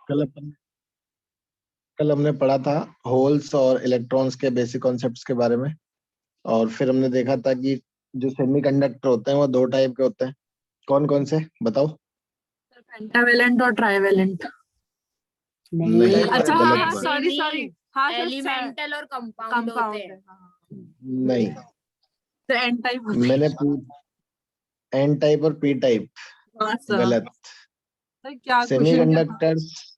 कल अपन कल हमने पढ़ा था होल्स और इलेक्ट्रॉन्स के बेसिक कॉन्सेप्ट्स के बारे में, और फिर हमने देखा था कि जो सेमीकंडक्टर होते हैं वो दो टाइप के होते हैं। कौन कौन से बताओ? पेंटावेलेंट और ट्राइवेलेंट। नहीं, अच्छा, गलत हाँ, बात। सॉरी हाँ सर, एलिमेंटल और कंपाउंड होते कंपाउंड हैं। नहीं, तो एन टाइप मैंने एन टाइप और पी टाइप गलत। क्या सेमीकंडक्टर्स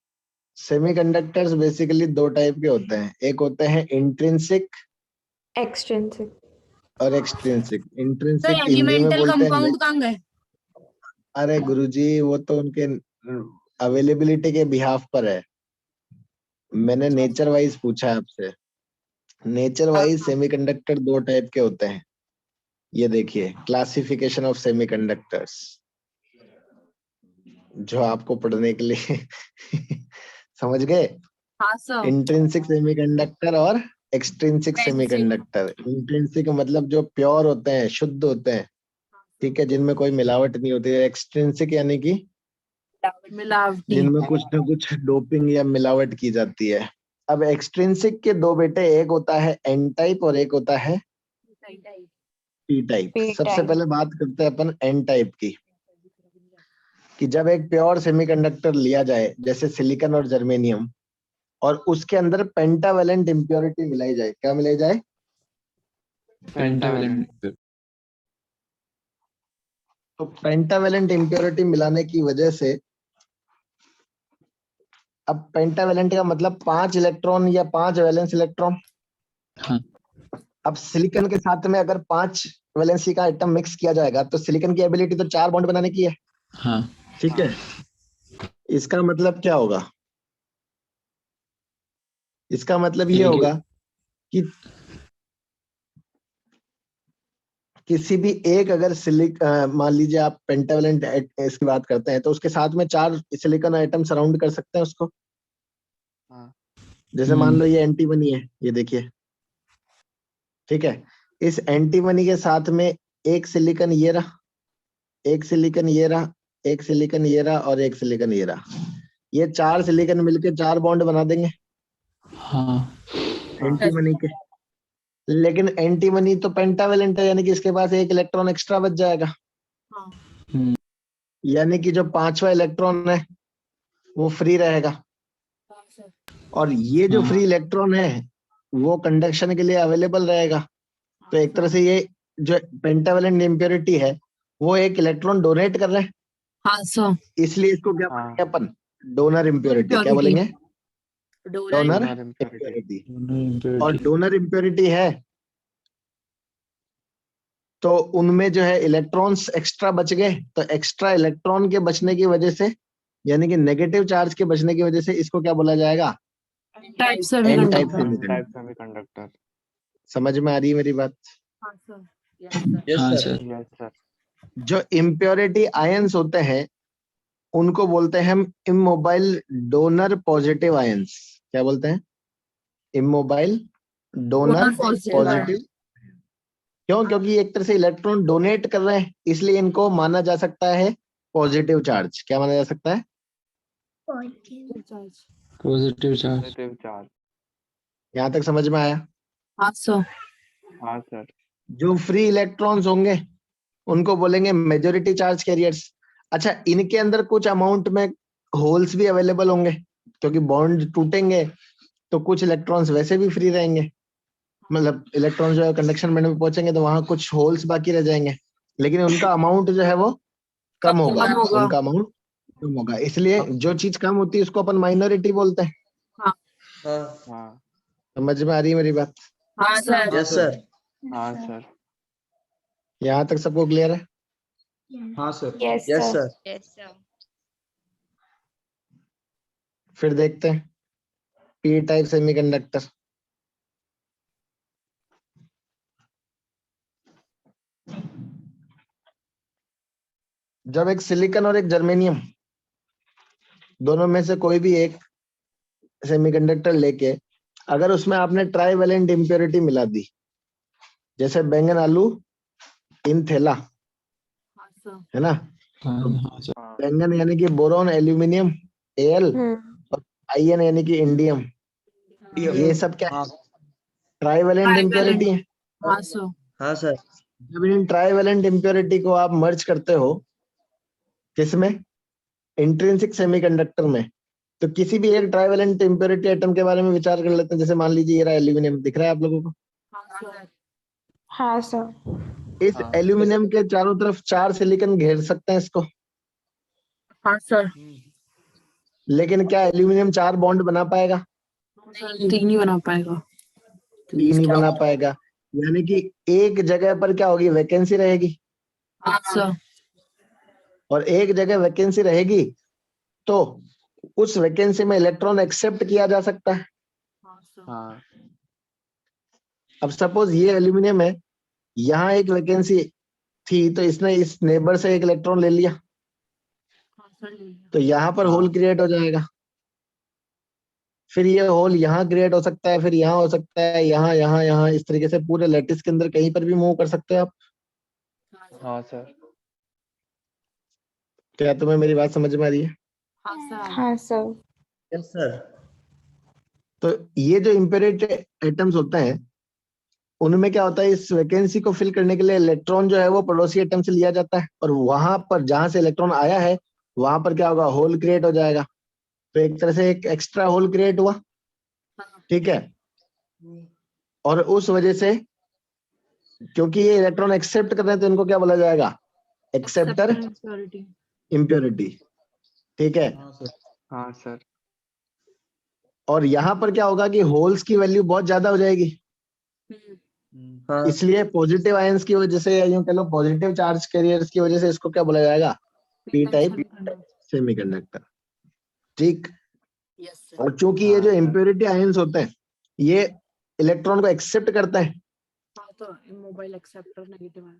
सेमीकंडक्टर्स बेसिकली दो टाइप के होते हैं। एक होते हैं इंट्रिंसिक एक्सट्रिंसिक और एक्सट्रिंसिक। तो इंट्रिंसिक हिंदी में एलिमेंटल बोलते हैं। कंपाउंड कहाँ गए? अरे गुरुजी, वो तो उनके अवेलेबिलिटी के बिहाफ पर है। मैंने नेचर वाइज पूछा है आपसे। नेचर वाइज सेमीकंडक्टर दो टाइप के होते हैं। ये देखिए, क्लासिफिकेशन ऑफ सेमीकंडक्टर्स जो आपको पढ़ने के लिए समझ गए? हाँ सर। इंट्रिंसिक सेमीकंडक्टर और एक्सट्रिंसिक सेमीकंडक्टर। इंट्रिंसिक मतलब जो प्योर होते हैं, शुद्ध होते हैं, ठीक है, जिनमें कोई मिलावट नहीं होती है। एक्सट्रिंसिक यानी कि मिलावटी। जिनमें कुछ ना कुछ डोपिंग या मिलावट की जाती है। अब एक्सट्रिंसिक के दो बेटे, एक होता है एन टाइप और एक होता है पी टाइप। सबसे पहले बात करते हैं अपन एन टाइप की, कि जब एक प्योर सेमीकंडक्टर लिया जाए जैसे सिलिकॉन और जर्मेनियम, और उसके अंदर पेंटावेलेंट इम्प्योरिटी मिलाई जाए। क्या मिलाई जाए? पेंटावेलेंट। तो पेंटावेलेंट इम्प्योरिटी मिलाने की वजह से, अब पेंटावेलेंट का मतलब 5 इलेक्ट्रॉन या 5 वैलेंस इलेक्ट्रॉन। हाँ। अब सिलिकॉन के साथ में अगर 5 वैलेंसी का आइटम मिक्स किया जाएगा तो सिलिकॉन की एबिलिटी तो 4 बॉन्ड बनाने की है। हाँ। ठीक है, इसका मतलब क्या होगा? इसका मतलब ये होगा कि किसी भी एक, अगर मान लीजिए आप पेंटावेलेंट इसकी बात करते हैं, तो उसके साथ में 4 सिलिकॉन आइटम सराउंड कर सकते हैं उसको। जैसे मान लो ये एंटीमनी है, ये देखिए, ठीक है। इस एंटीमनी के साथ में एक सिलिकॉन ये रहा, एक सिलिकॉन ये रहा, एक सिलिकॉन ये रहा और एक सिलिकॉन ये रहा। ये 4 सिलिकॉन मिलके 4 बॉन्ड बना देंगे हाँ। एंटीमनी के। लेकिन एंटीमनी तो पेंटावेलेंट है, यानी कि इसके पास एक इलेक्ट्रॉन एक्स्ट्रा बच जाएगा। यानी कि जो 5वां इलेक्ट्रॉन है वो फ्री रहेगा, और ये जो फ्री इलेक्ट्रॉन है वो कंडक्शन के लिए अवेलेबल रहेगा। तो एक तरह से ये जो पेंटावेलेंट इम्प्योरिटी है वो एक इलेक्ट्रॉन डोनेट कर रहे हैं। हाँ सर। इसलिए इसको क्या बोलेंगे अपन? Donor impurity. क्या बोलेंगे? Donor impurity. और डोनर इम्प्योरिटी है तो उनमें जो है इलेक्ट्रॉन्स एक्स्ट्रा बच गए। तो एक्स्ट्रा इलेक्ट्रॉन के बचने की वजह से, यानी कि नेगेटिव चार्ज के बचने की वजह से, इसको क्या बोला जाएगा? N type semiconductor. समझ में आ रही है मेरी बात? हाँ सर। जो इम्प्योरिटी आयंस होते हैं उनको बोलते हैं हम इमोबाइल डोनर पॉजिटिव आयंस। क्या बोलते हैं? Immobile donor positive. क्यों? क्योंकि एक तरह से इलेक्ट्रॉन डोनेट कर रहे हैं, इसलिए इनको माना जा सकता है पॉजिटिव चार्ज। क्या माना जा सकता है? Positive charge. यहाँ तक समझ में आया? हाँ सर। हाँ सर। जो फ्री इलेक्ट्रॉन्स होंगे उनको बोलेंगे मेजॉरिटी चार्ज कैरियर्स। अच्छा, इनके अंदर कुछ अमाउंट में होल्स भी अवेलेबल होंगे, क्योंकि बॉन्ड टूटेंगे तो कुछ इलेक्ट्रॉन्स वैसे भी फ्री रहेंगे। मतलब इलेक्ट्रॉन जो है कंडक्शन बैंड में पहुंचेंगे तो वहां कुछ होल्स बाकी रह जाएंगे, लेकिन उनका अमाउंट जो है वो कम होगा। उनका अमाउंट कम होगा, इसलिए जो चीज कम होती है उसको अपन माइनॉरिटी बोलते हैं। हाँ समझ में आ रही है मेरी बात? हाँ सर। Yes sir. हाँ सर। यहाँ तक सबको क्लियर है? हाँ sir. Yes yes sir. Sir. Yes sir. फिर देखते हैं पी टाइप सेमीकंडक्टर। जब एक सिलिकॉन और एक जर्मेनियम दोनों में से कोई भी एक सेमीकंडक्टर लेके अगर उसमें आपने ट्राइवेलेंट इम्प्योरिटी मिला दी, जैसे बैंगन आलू इन थैला, है ना? तो बैंगन यानी कि बोरोन एल्यूमिनियम Al और IN यानी कि इंडियम, ये सब क्या हाँ ट्राइवेलेंट इम्प्योरिटी है। हाँ सर। हाँ सर। जब इन ट्राइवेलेंट इम्प्योरिटी को आप मर्ज करते हो किसमें, इंट्रिंसिक सेमीकंडक्टर में, तो किसी भी एक ट्राइवेलेंट इम्प्योरिटी एटम के बारे में विचार कर लेते हैं। जैसे मान लीजिए ये रहा एल्यूमिनियम, दिख रहा है आप लोगों को। हाँ सर। इस हाँ। एल्यूमिनियम के चारों तरफ 4 सिलिकॉन घेर सकते हैं इसको, हाँ सर। लेकिन क्या एल्यूमिनियम 4 बॉन्ड बना पाएगा? नहीं, 3 ही बना पाएगा। 3 ही बना पाएगा, यानी कि एक जगह पर क्या होगी, वैकेंसी रहेगी। हाँ सर। और एक जगह वैकेंसी रहेगी तो उस वैकेंसी में इलेक्ट्रॉन एक्सेप्ट किया जा सकता है। हाँ सर। हाँ। अब सपोज ये एल्यूमिनियम है, यहाँ एक वैकेंसी थी तो इसने इस नेबर से एक इलेक्ट्रॉन ले लिया, हाँ सर, ले लिया। तो यहाँ पर होल क्रिएट हो जाएगा। फिर ये होल यहाँ क्रिएट हो सकता है, फिर यहाँ हो सकता है, यहाँ यहाँ यहाँ, इस तरीके से पूरे लैटिस के अंदर कहीं पर भी मूव कर सकते हो आप। हाँ सर। क्या तुम्हें मेरी बात समझ में आ रही है? हाँ सर। हाँ सर। Yes sir. तो ये जो इम्प्योरिटी एटम्स होते हैं उनमें क्या होता है, इस वैकेंसी को फिल करने के लिए इलेक्ट्रॉन जो है वो पड़ोसी एटम से लिया जाता है, और वहां पर जहां से इलेक्ट्रॉन आया है वहां पर क्या होगा, होल क्रिएट हो जाएगा। तो एक तरह से एक एक्स्ट्रा होल क्रिएट हुआ, ठीक है। और उस वजह से क्योंकि ये इलेक्ट्रॉन एक्सेप्ट कर रहे हैं तो इनको क्या बोला जाएगा, एक्सेप्टर इम्प्योरिटी। इम्प्योरिटी, ठीक है। हाँ सर। हाँ सर। और यहाँ पर क्या होगा कि होल्स की वैल्यू बहुत ज्यादा हो जाएगी, हाँ इसलिए पॉजिटिव आयंस की वजह से, या यूं कह लो पॉजिटिव चार्ज कैरियर्स की वजह से इसको क्या बोला जाएगा, पी टाइप सेमीकंडक्टर, ठीक। Yes sir. और चूंकि ये जो इम्प्योरिटी आयंस होते हैं ये इलेक्ट्रॉन को एक्सेप्ट करते हैं हाँ तो इमोबाइल एक्सेप्टर नेगेटिव आयन।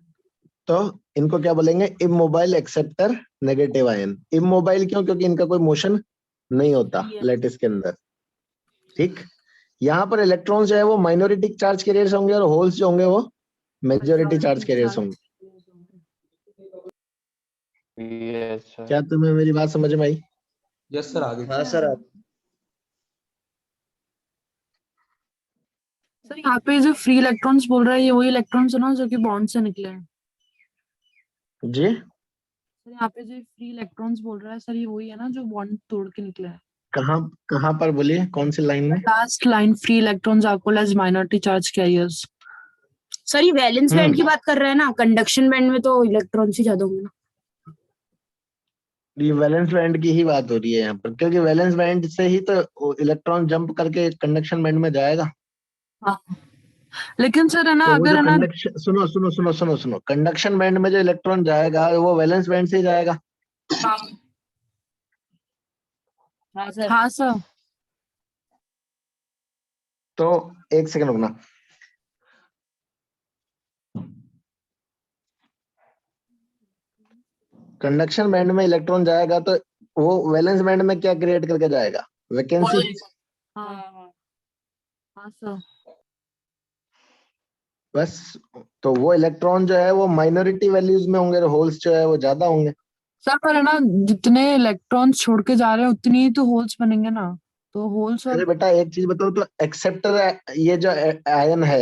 तो इनको क्या बोलेंगे, immobile acceptor negative ion. Immobile क्यों, क्योंकि इनका कोई मोशन नहीं होता लैटिस के अंदर, ठीक। यहाँ पर इलेक्ट्रॉन जो है वो माइनॉरिटी चार्ज कैरियर्स होंगे और होल्स जो होंगे वो मेजॉरिटी चार्ज कैरियर्स होंगे। Yes sir. क्या तुम्हें मेरी बात समझ में आई? Yes sir. आगे। हाँ सर। सर यहाँ पे जो फ्री इलेक्ट्रॉन्स बोल रहा है ये वही इलेक्ट्रॉन्स है ना जो कि बॉन्ड से निकले हैं? जी सर यहाँ पे जो फ्री इलेक्ट्रॉन्स बोल रहा है सर ये वही है ना जो बॉन्ड तोड़ के निकले हैं? कहाँ कहाँ पर बोलिए, कौन सी लाइन में? Last line, free electrons are called as minority charge carriers. Sir ये वैलेंस बैंड की बात कर रहे हैं ना, कंडक्शन बैंड में तो इलेक्ट्रॉन्स ही ज्यादा होंगे ना। ये वैलेंस बैंड की ही बात हो रही है यहाँ पर, क्योंकि वैलेंस बैंड से ही तो इलेक्ट्रॉन जंप करके कंडक्शन बैंड में जाएगा। हाँ लेकिन सर है ना, तो वो अगर जो है ना, कंडक्शन, सुनो सुनो सुनो सुनो सुनो, कंडक्शन बैंड में जो इलेक्ट्रॉन जाएगा वो वैलेंस बैंड से ही जाएगा। हाँ सर। तो एक सेकंड रुकना, कंडक्शन बैंड में इलेक्ट्रॉन जाएगा तो वो वैलेंस बैंड में क्या क्रिएट करके जाएगा, वैकेंसी। हाँ हाँ सर। बस, तो वो इलेक्ट्रॉन जो है वो माइनॉरिटी वैल्यूज में होंगे, होल्स जो है वो ज्यादा होंगे। सर पर है ना, जितने इलेक्ट्रॉन्स छोड़ के जा रहे हैं उतनी ही तो होल्स बनेंगे ना, तो होल्स और अरे बेटा एक चीज बताओ तो, एक्सेप्टर ये जो आयन है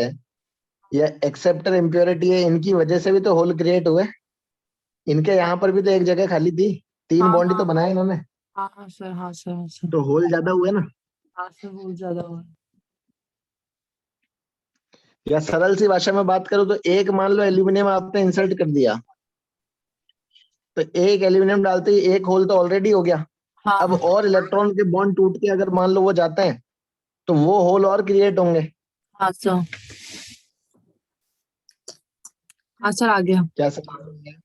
या एक्सेप्टर इम्प्योरिटी है, इनकी वजह से भी तो होल क्रिएट हुए। इनके यहाँ पर भी तो एक जगह खाली थी, 3 हाँ बॉन्ड ही हाँ तो बनाए इन्होंने, हाँ हाँ सर, हाँ सर, हाँ सर, तो होल ज्यादा हुए ना। हाँ सर, होल ज्यादा हुआ। या सरल सी भाषा में बात करूं तो एक मान लो एल्यूमिनियम आपने इंसर्ट कर दिया, तो एक एल्यूमिनियम डालते ही एक होल तो ऑलरेडी हो गया। हाँ अब और इलेक्ट्रॉन के बॉन्ड टूट के अगर मान लो वो जाते हैं तो वो होल और क्रिएट होंगे। हाँ सर, हाँ सर, आ गया। क्या समझ में आया?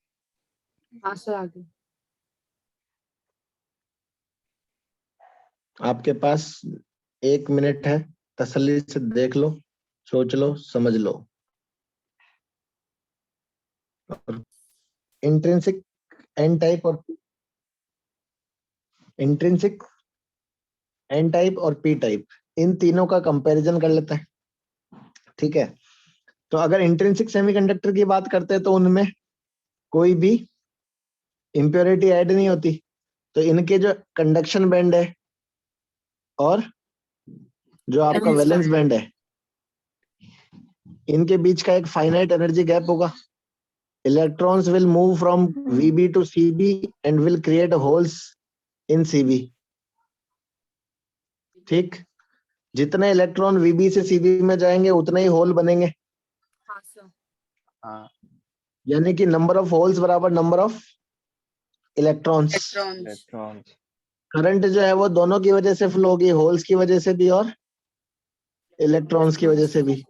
हाँ सर, आ गया। आपके पास 1 मिनट है, तसल्ली से देख लो, सोच लो, समझ लो। इंट्रिंसिक एन टाइप और इंट्रिंसिक एन टाइप और पी टाइप, इन तीनों का कंपैरिजन कर लेते हैं, ठीक है। तो अगर इंट्रिंसिक सेमीकंडक्टर की बात करते हैं तो उनमें कोई भी इम्प्योरिटी ऐड नहीं होती, तो इनके जो कंडक्शन बैंड है और जो आपका Valence वैलेंस band। बैंड है, इनके बीच का एक फाइनाइट एनर्जी गैप होगा. Electrons will move from VB to CB and will create holes in CB. ठीक, जितने इलेक्ट्रॉन VB से CB में जाएंगे उतने ही होल बनेंगे. हाँ सर। हाँ. यानी कि नंबर ऑफ होल्स बराबर number of electrons. Electrons. Electrons. Current जो है वो दोनों की वजह से फ्लो होगी, होल्स की वजह से भी और इलेक्ट्रॉन्स की वजह से भी.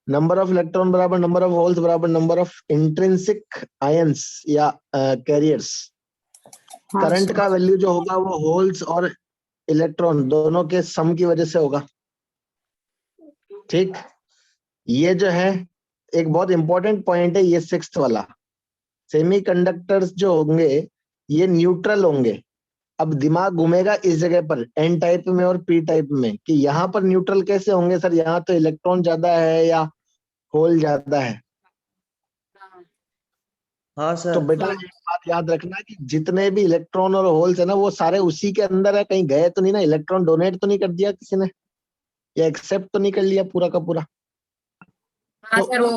नंबर ऑफ इलेक्ट्रॉन बराबर नंबर ऑफ होल्स बराबर नंबर ऑफ इंट्रिंसिक आयंस या कैरियर्स. हाँ करंट सर। का वैल्यू जो होगा वो होल्स और इलेक्ट्रॉन दोनों के सम की वजह से होगा. ठीक, ये जो है एक बहुत इंपॉर्टेंट पॉइंट है, ये 6th वाला. सेमीकंडक्टर्स जो होंगे ये न्यूट्रल होंगे. अब दिमाग घूमेगा इस जगह पर एन टाइप में और पी टाइप में कि यहाँ पर न्यूट्रल कैसे होंगे सर, यहाँ तो इलेक्ट्रॉन ज्यादा है या होल ज्यादा है. हाँ तो सर. बेटा एक बात याद रखना कि जितने भी इलेक्ट्रॉन और होल्स है ना वो सारे उसी के अंदर है, कहीं गए तो नहीं ना, इलेक्ट्रॉन डोनेट तो नहीं कर दिया किसी ने या एक्सेप्ट तो नहीं कर लिया पूरा का पूरा. हाँ तो सर वो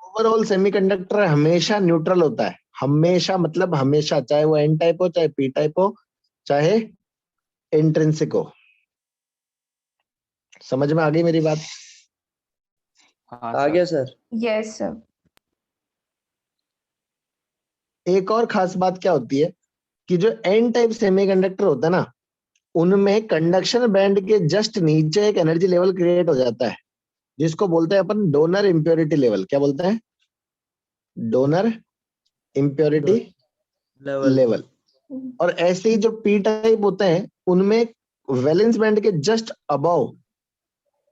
ओवरऑल सेमीकंडक्टर हमेशा न्यूट्रल होता है. हमेशा मतलब हमेशा, चाहे वो एन टाइप हो, चाहे पी टाइप हो, चाहे इंट्रिंसिक हो. समझ में आ गई मेरी बात? हाँ आ सर. गया सर. Yes sir. एक और खास बात क्या होती है कि जो एन टाइप सेमीकंडक्टर होता है ना, उनमें कंडक्शन बैंड के जस्ट नीचे एक एनर्जी लेवल क्रिएट हो जाता है जिसको बोलते हैं अपन डोनर इम्प्योरिटी लेवल. क्या बोलते हैं? Donor impurity level. और ऐसे ही जो पी टाइप होते हैं उनमें वैलेंस बैंड के जस्ट अबव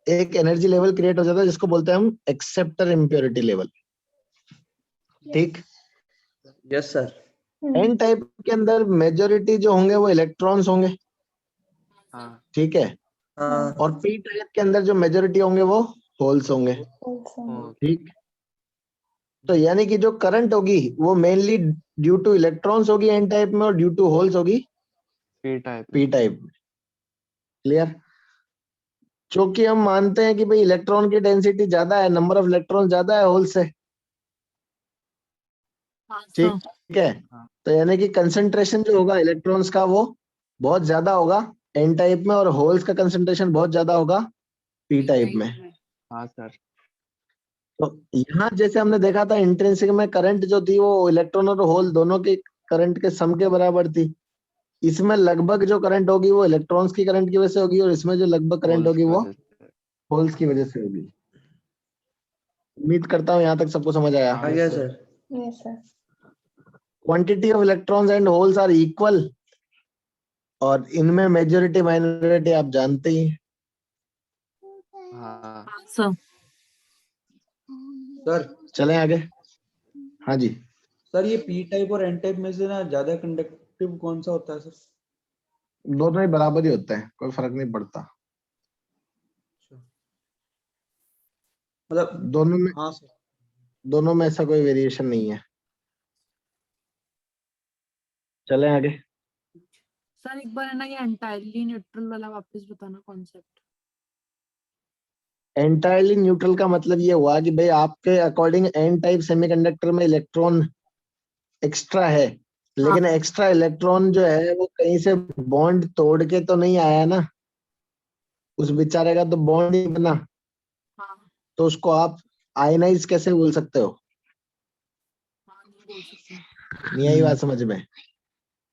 एक एनर्जी लेवल क्रिएट हो जाता है जिसको बोलते हैं हम एक्सेप्टर इम्प्योरिटी लेवल. ठीक, यस सर. एन टाइप के अंदर मेजोरिटी जो होंगे वो इलेक्ट्रॉन्स होंगे. हाँ. ठीक है, हाँ. और पी टाइप के अंदर जो मेजोरिटी होंगे वो होल्स होंगे. ठीक, तो यानी कि जो करंट होगी वो मेनली ड्यू टू इलेक्ट्रॉन्स होगी एन टाइप में और ड्यू टू होल्स होगी P type. पी टाइप में. क्लियर? क्योंकि हम मानते हैं कि भाई इलेक्ट्रॉन की डेंसिटी ज्यादा है, नंबर ऑफ इलेक्ट्रॉन ज्यादा है होल से. हाँ ठीक सर। ठीक है, तो यानी कि कंसंट्रेशन जो होगा इलेक्ट्रॉन्स का वो बहुत ज्यादा होगा एन टाइप में और होल्स का कंसंट्रेशन बहुत ज्यादा होगा पी टाइप में. हाँ सर. तो यहाँ जैसे हमने देखा था इंट्रिंसिक में करंट जो थी वो इलेक्ट्रॉन और होल दोनों के करंट के सम के बराबर थी. इसमें लगभग जो करंट होगी वो इलेक्ट्रॉन्स की करंट की वजह से होगी और इसमें जो लगभग करंट Holes होगी की वो वजह से. होल्स की वजह से होगी. उम्मीद करता हूँ यहाँ तक सबको समझ आया. आ गया sir. Yes sir. Quantity of electrons and holes are equal और इनमें मेजोरिटी माइनॉरिटी आप जानते ही हैं. हाँ. हाँ सर। सर. चलें आगे. हाँ जी, सर ये पी टाइप और एन टाइप में से ना ज्यादा कंडक्टिव कौन सा होता है सर? दोनों ही बराबर ही होते हैं, कोई फर्क नहीं पड़ता. मतलब हाँ सर. दोनों में ऐसा कोई वेरिएशन नहीं है. चलें आगे. सर एक बार है ना ये एंटायरली न्यूट्रल वाला वापस बताना कॉन्सेप्ट. एंटायरली न्यूट्रल का मतलब ये हुआ कि भाई आपके अकॉर्डिंग एन टाइप सेमीकंडक्टर में इलेक्ट्रॉन एक्स्ट्रा है, लेकिन एक्स्ट्रा इलेक्ट्रॉन जो है वो कहीं से बॉन्ड तोड़ के तो नहीं आया ना, उस बेचारे का तो बॉन्ड ही बना. हाँ तो उसको आप आयनाइज कैसे बोल सकते हो? हाँ नहीं बोल सकते. नहीं आई बात समझ में?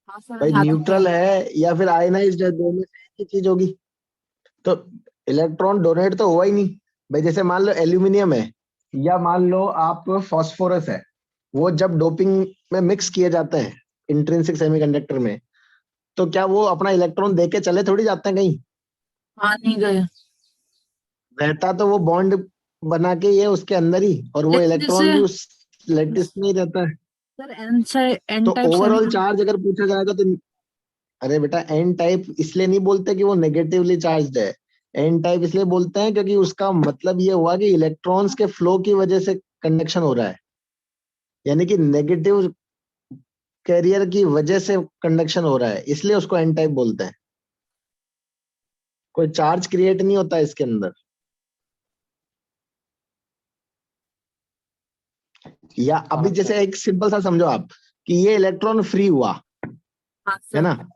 हाँ सर भाई याद न्यूट्रल है या फिर आयनाइज्ड है, दोनों में से एक ही चीज होगी. तो इलेक्ट्रॉन डोनेट तो हुआ ही नहीं. भाई जैसे मान लो एल्यूमिनियम है या मान लो आप फास्फोरस है, वो जब डोपिंग में मिक्स किए जाते हैं इंट्रिंसिक सेमीकंडक्टर में, तो क्या वो अपना इलेक्ट्रॉन देके चले थोड़ी जाते हैं कहीं? हाँ नहीं गए. रहता तो वो बॉन्ड बना के ये उसके अंदर ही, और वो लेकिन इलेक्ट्रॉन जैसे भी उस लैटिस में ही रहता है. सर एन तो टाइप ओवरऑल चार्ज अगर पूछा जाएगा तो अरे बेटा एन टाइप इसलिए नहीं बोलते कि वो नेगेटिवली चार्ज्ड है. एन टाइप इसलिए बोलते हैं क्योंकि उसका मतलब ये हुआ कि इलेक्ट्रॉन्स के फ्लो की वजह से कंडक्शन हो रहा है, यानी कि नेगेटिव कैरियर की वजह से कंडक्शन हो रहा है, इसलिए उसको एन टाइप बोलते हैं. कोई चार्ज क्रिएट नहीं होता इसके अंदर। या अभी हाँ, जैसे एक सिंपल सा समझो आप कि ये इलेक्ट्रॉन फ्री हुआ हाँ है सर। ना,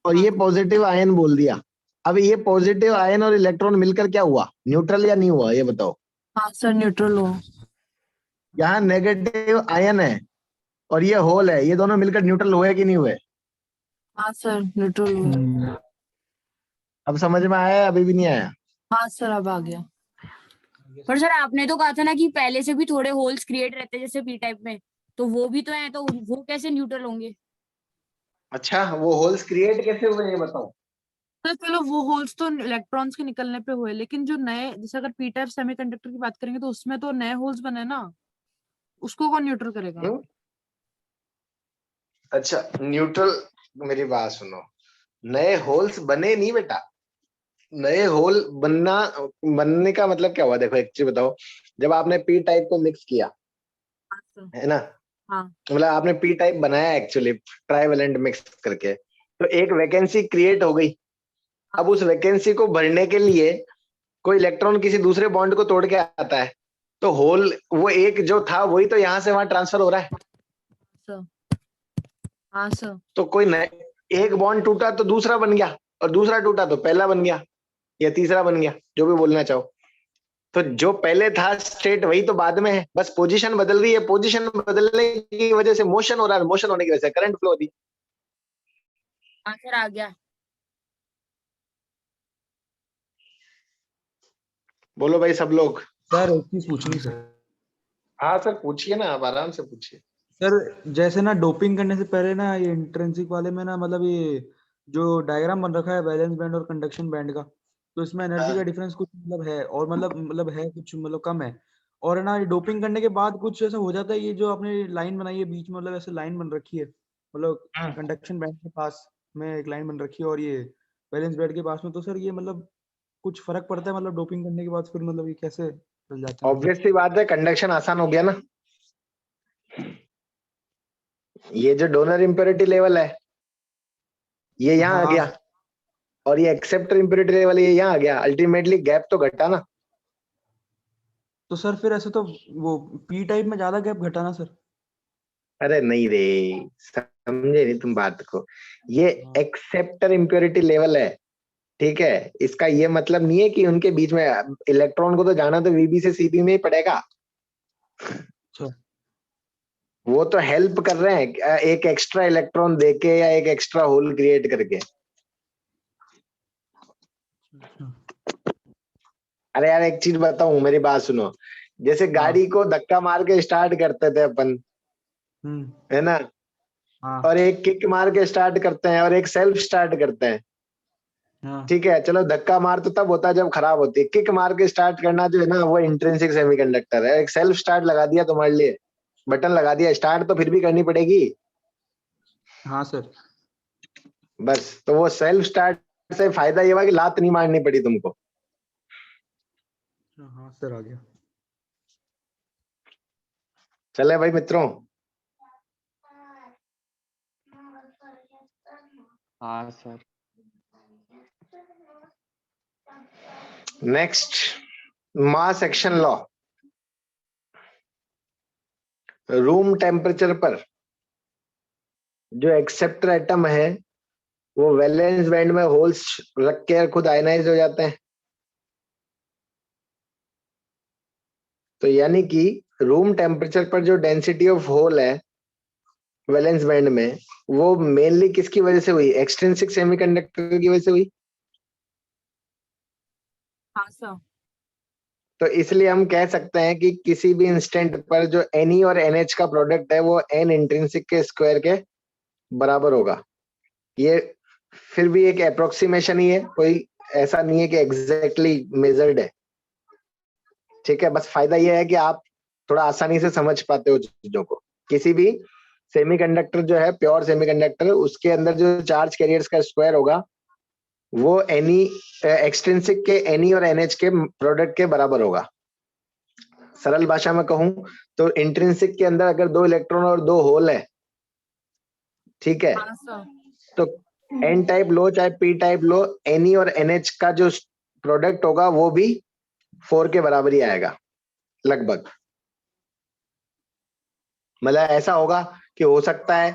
और ये पॉजिटिव आयन बोल दिया। अब ये पॉजिटिव आयन और इलेक्ट्रॉन मिलकर क्या हुआ, न्यूट्रल या नहीं हुआ, ये बताओ। हाँ सर, न्यूट्रल हो। यहाँ नेगेटिव आयन है और ये होल है, ये दोनों मिलकर न्यूट्रल हुए कि नहीं हुए? हाँ सर, न्यूट्रल हो। अब समझ में आया, अभी भी नहीं आया? हाँ सर, अब आ गया। पर सर आपने तो कहा था ना कि पहले से भी थोड़े होल्स क्रिएट रहते हैं जैसे पी टाइप में, तो वो भी तो है, तो वो कैसे न्यूट्रल होंगे? अच्छा, वो होल्स क्रिएट कैसे हुए ये बताओ। तो चलो वो होल्स तो इलेक्ट्रॉन्स के निकलने पे हुए, लेकिन जो नए, जैसे अगर पी टाइप सेमीकंडक्टर की बात करेंगे तो उसमें तो नए होल्स बने ना, उसको कौन न्यूट्रल करेगा? क्यों? अच्छा न्यूट्रल, मेरी बात सुनो, नए होल्स बने नहीं बेटा। नए होल बनने का मतलब क्या हुआ, देखो एक चीज बताओ। जब आपने पी टाइप को मिक्स किया हाँ सर। है ना, हाँ। मतलब आपने पी टाइप बनाया एक्चुअली ट्राइवेलेंट मिक्स करके, तो एक वैकेंसी क्रिएट हो गई। अब उस वैकेंसी को भरने के लिए कोई इलेक्ट्रॉन किसी दूसरे बॉन्ड को तोड़ के आता है, तो होल वो एक जो था वही तो यहाँ से वहां ट्रांसफर हो रहा है। सर। हाँ सर। तो कोई नए, एक बॉन्ड टूटा तो दूसरा बन गया, और दूसरा टूटा तो पहला बन गया या तीसरा बन गया, जो भी बोलना चाहो। तो जो पहले था स्टेट वही तो बाद में है, बस पोजीशन बदल रही है। पोजीशन बदलने की वजह से मोशन हो रहा है, मोशन होने की वजह से करंट फ्लो होती है। हाँ सर, आ गया। बोलो भाई सब लोग। सर एक चीज पूछनी सर। हाँ सर पूछिए ना, आप आराम से पूछिए। सर जैसे ना डोपिंग करने से पहले ना ये इंट्रिंसिक वाले में ना मतलब ये जो डायग्राम बन रखा है वैलेंस बैंड और कंडक्शन बैंड का, तो इसमें एनर्जी का डिफरेंस कुछ मतलब है, और मतलब है कुछ मतलब कम है। और है ना ये डोपिंग करने के बाद कुछ ऐसा हो जाता है, ये जो आपने लाइन बनाई है बीच में, मतलब ऐसे लाइन बन रखी है, मतलब कंडक्शन बैंड के पास में एक लाइन बन रखी है और ये वैलेंस बैंड के पास में, तो सर ये मतलब कुछ फर्क पड़ता है मतलब डोपिंग करने के बाद फिर मतलब ये कैसे चल जाता है? ऑब्वियस सी बात है, कंडक्शन आसान हो गया ना। ये जो डोनर इम्प्योरिटी लेवल है ये यहाँ आ हाँ गया, और ये एक्सेप्टर इम्प्योरिटी लेवल ये यहाँ आ गया, अल्टीमेटली गैप तो घटा ना। तो सर फिर ऐसे तो वो पी टाइप में ज्यादा गैप घटा ना सर? अरे नहीं रे, समझे नहीं तुम बात को। ये एक्सेप्टर इम्प्योरिटी लेवल है, ठीक है। इसका ये मतलब नहीं है कि उनके बीच में इलेक्ट्रॉन को तो जाना तो वीबी से सीबी में ही पड़ेगा। अच्छा। वो तो हेल्प कर रहे हैं एक एक्स्ट्रा इलेक्ट्रॉन देके या एक एक्स्ट्रा होल क्रिएट करके। अरे यार एक चीज बताऊं, मेरी बात सुनो। जैसे गाड़ी को धक्का मार के स्टार्ट करते थे अपन, है ना, हाँ और एक किक मार के स्टार्ट करते हैं और एक सेल्फ स्टार्ट करते हैं। हाँ ठीक है, चलो धक्का मार तो तब होता है जब खराब होती है, किक मार के स्टार्ट करना जो है ना वो इंट्रिंसिक सेमीकंडक्टर है। एक सेल्फ स्टार्ट लगा दिया तुम्हारे लिए, बटन लगा दिया, स्टार्ट तो फिर भी करनी पड़ेगी। हाँ सर। बस तो वो सेल्फ स्टार्ट से फायदा ये हुआ कि लात नहीं मारनी पड़ी तुमको। हाँ सर आ गया। चले भाई मित्रों। हाँ sir. Next, mass action law. Room temperature पर जो एक्सेप्टर एटम है वो वैलेंस बैंड में होल्स रख के खुद आयनाइज हो जाते हैं। तो यानी कि रूम टेम्परेचर पर जो डेंसिटी ऑफ होल है वैलेंस बैंड में, वो मेनली किसकी वजह से हुई, एक्सट्रिंसिक सेमीकंडक्टर की वजह से हुई। हाँ सर। तो इसलिए हम कह सकते हैं कि किसी भी इंस्टेंट पर जो Ni और NH का प्रोडक्ट है वो N इंट्रिंसिक के स्क्वायर के बराबर होगा। ये फिर भी एक अप्रोक्सीमेशन ही है, कोई ऐसा नहीं है कि एग्जैक्टली मेजर्ड है। ठीक है, बस फायदा ये है कि आप थोड़ा आसानी से समझ पाते हो चीजों को। किसी भी सेमीकंडक्टर जो है प्योर सेमीकंडक्टर, उसके अंदर जो चार्ज कैरियर्स का स्क्वायर होगा वो एक्सट्रिंसिक के Ni और NH के प्रोडक्ट के बराबर होगा। सरल भाषा में कहूं तो इंट्रिंसिक के अंदर अगर 2 इलेक्ट्रॉन और 2 होल है, ठीक है, हाँ सर। तो एन टाइप लो चाहे पी टाइप लो, एनई और एनएच का जो प्रोडक्ट होगा वो भी 4 के बराबर ही आएगा लगभग। मतलब ऐसा होगा कि हो सकता है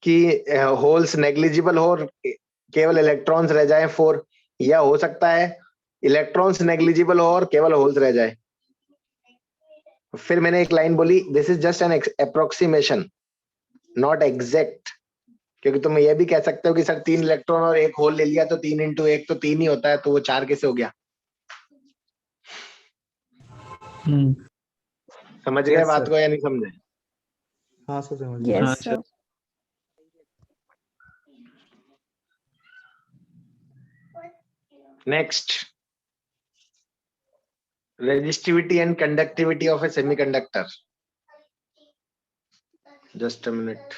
कि होल्स नेग्लिजिबल हो और केवल इलेक्ट्रॉन्स रह जाए 4, या हो सकता है इलेक्ट्रॉन्स नेग्लिजिबल हो और केवल होल्स रह जाए। फिर मैंने एक लाइन बोली, this is just an approximation not exact, क्योंकि तुम ये भी कह सकते हो कि सर 3 इलेक्ट्रॉन और 1 होल ले लिया तो 3 इंटू 1 तो 3 ही होता है, तो वो 4 कैसे हो गया? समझ गए Yes, बात sir. को या नहीं समझे? हाँ सर समझ गया। हाँ Yes, sir. sir. Next, resistivity and conductivity of a semiconductor. Just a minute.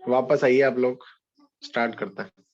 वापस आइए आप लोग, स्टार्ट करते हैं।